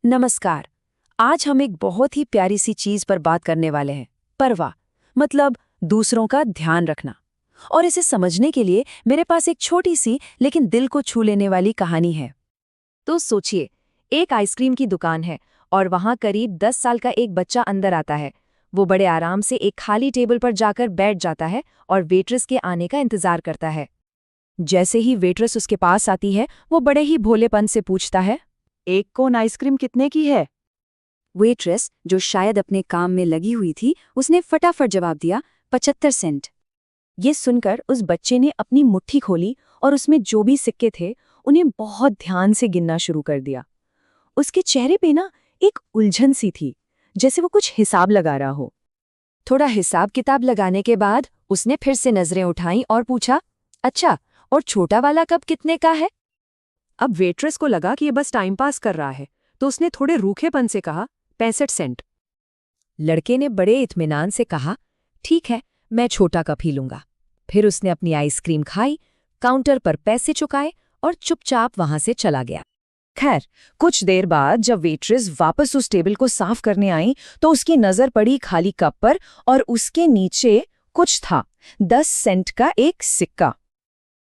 नमस्कार। आज हम एक बहुत ही प्यारी सी चीज पर बात करने वाले हैं। परवाह मतलब दूसरों का ध्यान रखना। और इसे समझने के लिए मेरे पास एक छोटी सी लेकिन दिल को छू लेने वाली कहानी है। तो सोचिए, एक आइसक्रीम की दुकान है और वहां करीब 10 साल का एक बच्चा अंदर आता है। वो बड़े आराम से एक खाली टेबल पर जाकर बैठ जाता है और वेट्रेस के आने का इंतजार करता है। जैसे ही वेट्रेस उसके पास आती है, वो बड़े ही भोलेपन से पूछता है, एक कोन आइसक्रीम कितने की है? वेट्रेस, जो शायद अपने काम में लगी हुई थी, उसने फटाफट जवाब दिया, 75 सेंट। ये सुनकर उस बच्चे ने अपनी मुट्ठी खोली और उसमें जो भी सिक्के थे उन्हें बहुत ध्यान से गिनना शुरू कर दिया। उसके चेहरे पे ना एक उलझन सी थी, जैसे वो कुछ हिसाब लगा रहा हो। थोड़ा हिसाब किताब लगाने के बाद उसने फिर से नजरें उठाईं और पूछा, अच्छा, और छोटा वाला कप कितने का है? अब वेट्रेस को लगा कि ये बस टाइम पास कर रहा है, तो उसने थोड़े रूखेपन से कहा, 65 सेंट। लड़के ने बड़े इत्मीनान से कहा, ठीक है, मैं छोटा कप ही लूंगा। फिर उसने अपनी आइसक्रीम खाई, काउंटर पर पैसे चुकाए और चुपचाप वहां से चला गया। खैर, कुछ देर बाद जब वेट्रेस वापस उस टेबल को साफ करने आई तो उसकी नजर पड़ी खाली कप पर और उसके नीचे कुछ था, 10 सेंट का एक सिक्का।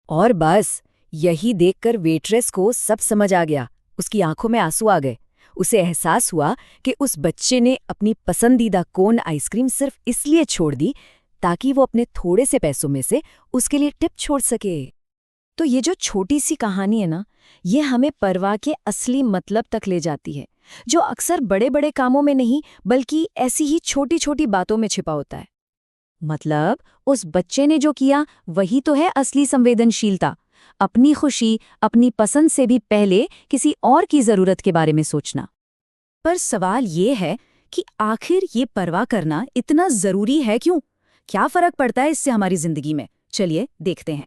और बस यही देखकर वेट्रेस को सब समझ आ गया। उसकी आंखों में आंसू आ गए। उसे एहसास हुआ कि उस बच्चे ने अपनी पसंदीदा कोन आइसक्रीम सिर्फ इसलिए छोड़ दी ताकि वो अपने थोड़े से पैसों में से उसके लिए टिप छोड़ सके। तो ये जो छोटी सी कहानी है ना, ये हमें परवाह के असली मतलब तक ले जाती है, जो अक्सर बड़े बड़े कामों में नहीं बल्कि ऐसी ही छोटी छोटी बातों में छिपा होता है। मतलब उस बच्चे ने जो किया वही तो है असली संवेदनशीलता। अपनी खुशी, अपनी पसंद से भी पहले किसी और की जरूरत के बारे में सोचना। पर सवाल ये है कि आखिर ये परवाह करना इतना जरूरी है क्यों? क्या फर्क पड़ता है इससे हमारी जिंदगी में? चलिए देखते हैं।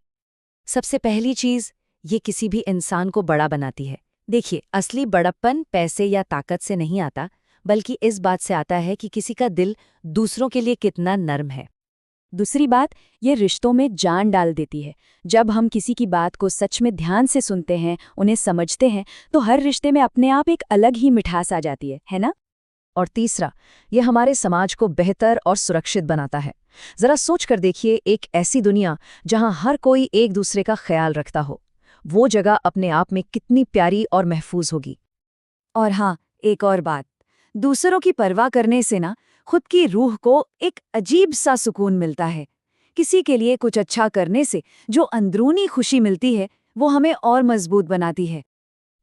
सबसे पहली चीज, ये किसी भी इंसान को बड़ा बनाती है। देखिए, असली बड़प्पन पैसे या ताकत से नहीं आता, बल्कि इस बात से आता है कि किसी का दिल दूसरों के लिए कितना नर्म है। दूसरी बात, ये रिश्तों में जान डाल देती है। जब हम किसी की बात को सच में ध्यान से सुनते हैं, उन्हें समझते हैं, तो हर रिश्ते में अपने आप एक अलग ही मिठास आ जाती है ना? और तीसरा, ये हमारे समाज को बेहतर और सुरक्षित बनाता है। जरा सोच कर देखिए, एक ऐसी दुनिया जहां हर कोई एक दूसरे का ख्याल रखता हो, वो जगह अपने आप में कितनी प्यारी और महफूज होगी। और हाँ, एक और बात, दूसरों की परवाह करने से ना खुद की रूह को एक अजीब सा सुकून मिलता है। किसी के लिए कुछ अच्छा करने से जो अंदरूनी खुशी मिलती है, वो हमें और मजबूत बनाती है।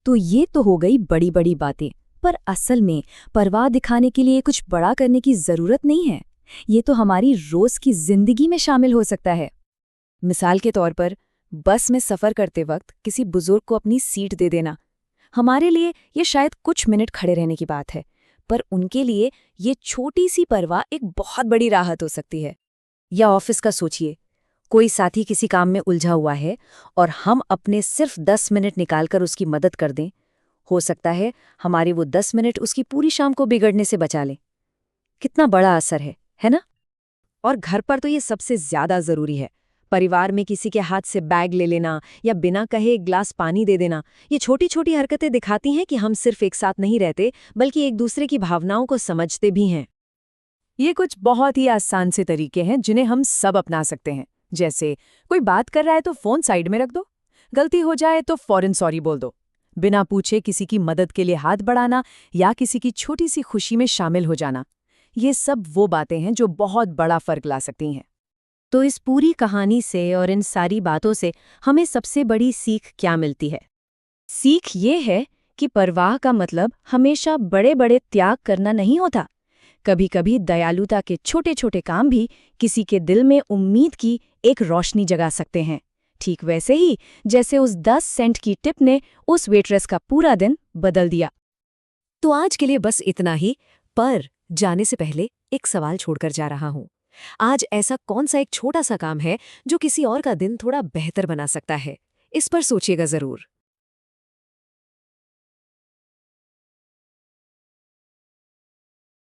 तो ये तो हो गई बड़ी बड़ी बातें, पर असल में परवाह दिखाने के लिए कुछ बड़ा करने की जरूरत नहीं है। ये तो हमारी रोज की जिंदगी में शामिल हो सकता है। मिसाल के तौर पर, बस में सफर करते वक्त किसी बुजुर्ग को अपनी सीट दे देना। हमारे लिए ये शायद कुछ मिनट खड़े रहने की बात है, पर उनके लिए ये छोटी सी परवाह एक बहुत बड़ी राहत हो सकती है। या ऑफिस का सोचिए, कोई साथी किसी काम में उलझा हुआ है और हम अपने सिर्फ 10 मिनट निकालकर उसकी मदद कर दें। हो सकता है हमारे वो 10 मिनट उसकी पूरी शाम को बिगड़ने से बचा लें। कितना बड़ा असर है ना? और घर पर तो ये सबसे ज्यादा जरूरी है। परिवार में किसी के हाथ से बैग ले लेना या बिना कहे एक ग्लास पानी दे देना, ये छोटी छोटी हरकतें दिखाती हैं कि हम सिर्फ एक साथ नहीं रहते, बल्कि एक दूसरे की भावनाओं को समझते भी हैं। ये कुछ बहुत ही आसान से तरीके हैं जिन्हें हम सब अपना सकते हैं। जैसे कोई बात कर रहा है तो फोन साइड में रख दो, गलती हो जाए तो फौरन सॉरी बोल दो, बिना पूछे किसी की मदद के लिए हाथ बढ़ाना या किसी की छोटी सी खुशी में शामिल हो जाना। ये सब वो बातें हैं जो बहुत बड़ा फर्क ला सकती हैं। तो इस पूरी कहानी से और इन सारी बातों से हमें सबसे बड़ी सीख क्या मिलती है? सीख ये है कि परवाह का मतलब हमेशा बड़े बड़े त्याग करना नहीं होता। कभी कभी दयालुता के छोटे छोटे काम भी किसी के दिल में उम्मीद की एक रोशनी जगा सकते हैं। ठीक वैसे ही जैसे उस 10 सेंट की टिप ने उस वेट्रेस का पूरा दिन बदल दिया। तो आज के लिए बस इतना ही, पर जाने से पहले एक सवाल छोड़कर जा रहा हूं। आज ऐसा कौन सा एक छोटा सा काम है जो किसी और का दिन थोड़ा बेहतर बना सकता है? इस पर सोचिएगा जरूर।